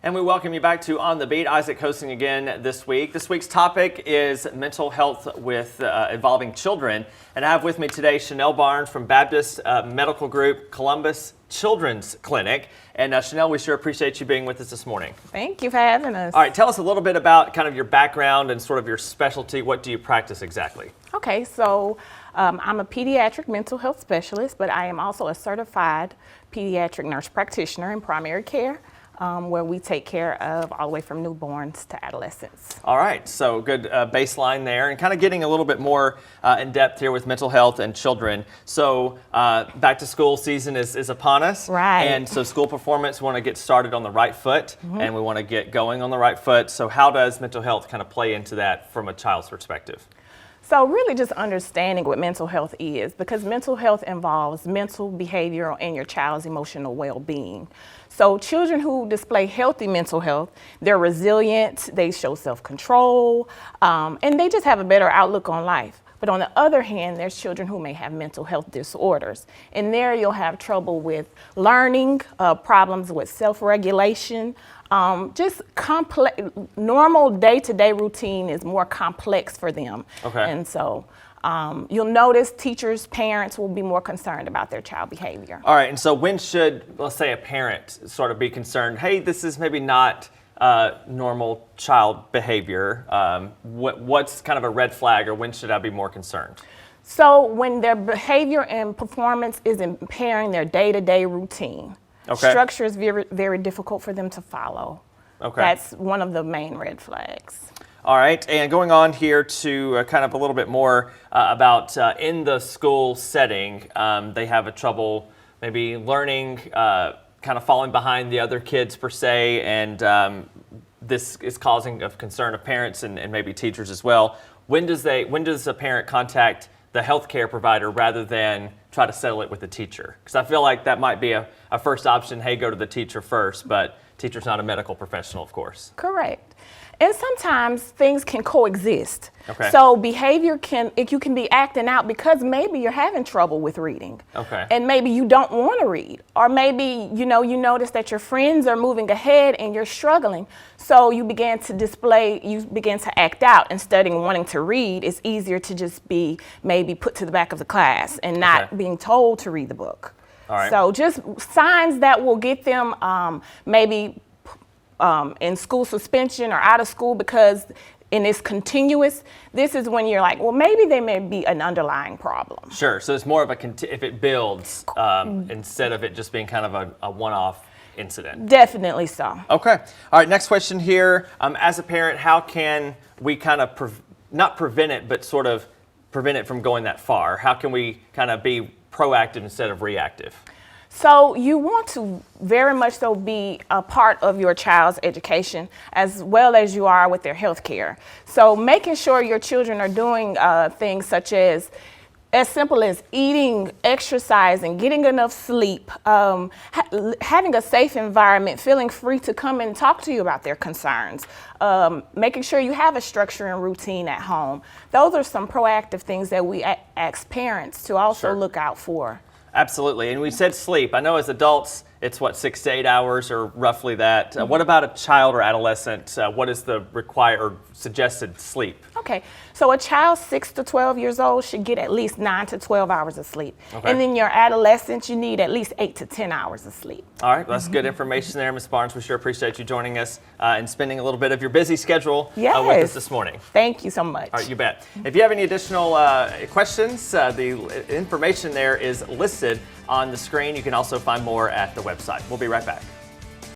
And we welcome you back to On the Beat. Isaac hosting again this week. This week's topic is mental health involving children. And I have with me today Chanel Barnes from Baptist Medical Group Columbus Children's Clinic. And Chanel, we sure appreciate you being with us this morning. Thank you for having us. All right, tell us a little bit about kind of your background and sort of your specialty. What do you practice exactly? Okay, so I'm a pediatric mental health specialist, but I am also a certified pediatric nurse practitioner in primary care, where we take care of all the way from newborns to adolescents. All right, so good baseline there, and kind of getting a little bit more in depth here with mental health and children. So back to school season is upon us. Right. And so school performance, we want to get started on the right foot, and we want to get going on the right foot. So how does mental health kind of play into that from a child's perspective? So really just understanding what mental health is, because mental health involves mental, behavioral, and your child's emotional well-being. So children who display healthy mental health, they're resilient, they show self-control, and they just have a better outlook on life. But on the other hand, there's children who may have mental health disorders. And there you'll have trouble with learning, problems with self-regulation, just complex. Normal day-to-day routine is more complex for them. Okay. And so you'll notice teachers, parents will be more concerned about their child behavior. All right, and so when should, let's say, a parent sort of be concerned, hey, this is maybe not normal child behavior? What's kind of a red flag, or when should I be more concerned? So when their behavior and performance is impairing their day-to-day routine. Okay. Structure is very, very difficult for them to follow. Okay. That's one of the main red flags. All right, and going on here to kind of a little bit more about in the school setting, they have a trouble maybe learning, kind of falling behind the other kids per se, and this is causing a concern of parents and maybe teachers as well. When does a parent contact the healthcare provider rather than try to settle it with the teacher? Because I feel like that might be a first option. Hey, go to the teacher first, but teacher's not a medical professional, of course. Correct. And sometimes things can coexist. Okay. So behavior you can be acting out because maybe you're having trouble with reading. Okay. And maybe you don't want to read. Or maybe, you notice that your friends are moving ahead and you're struggling. So you begin to act out instead of wanting to read. It's easier to just be maybe put to the back of the class and not being told to read the book. All right. So just signs that will get them maybe in school suspension or out of school because it's continuous. This is when you're like, well, maybe there may be an underlying problem. Sure. So it's more of if it builds instead of it just being kind of a one-off incident. Definitely so. Okay. All right. Next question here. As a parent, how can we kind of not prevent it, but sort of prevent it from going that far? How can we kind of be proactive instead of reactive? So you want to very much so be a part of your child's education as well as you are with their health care. So making sure your children are doing things such as simple as eating, exercising, getting enough sleep, having a safe environment, feeling free to come and talk to you about their concerns, making sure you have a structure and routine at home. Those are some proactive things that we ask parents to also look out for. Absolutely. And we said sleep. I know as adults, it's 6 to 8 hours or roughly that. What about a child or adolescent? What is the required or suggested sleep? Okay. So a child 6 to 12 years old should get at least 9 to 12 hours of sleep. Okay. And then your adolescent, you need at least 8 to 10 hours of sleep. All right. Well, that's good information there, Ms. Barnes. We sure appreciate you joining us and spending a little bit of your busy schedule with us this morning. Thank you so much. All right. You bet. If you have any additional questions, the information there is listed on the screen. You can also find more at the website. We'll be right back.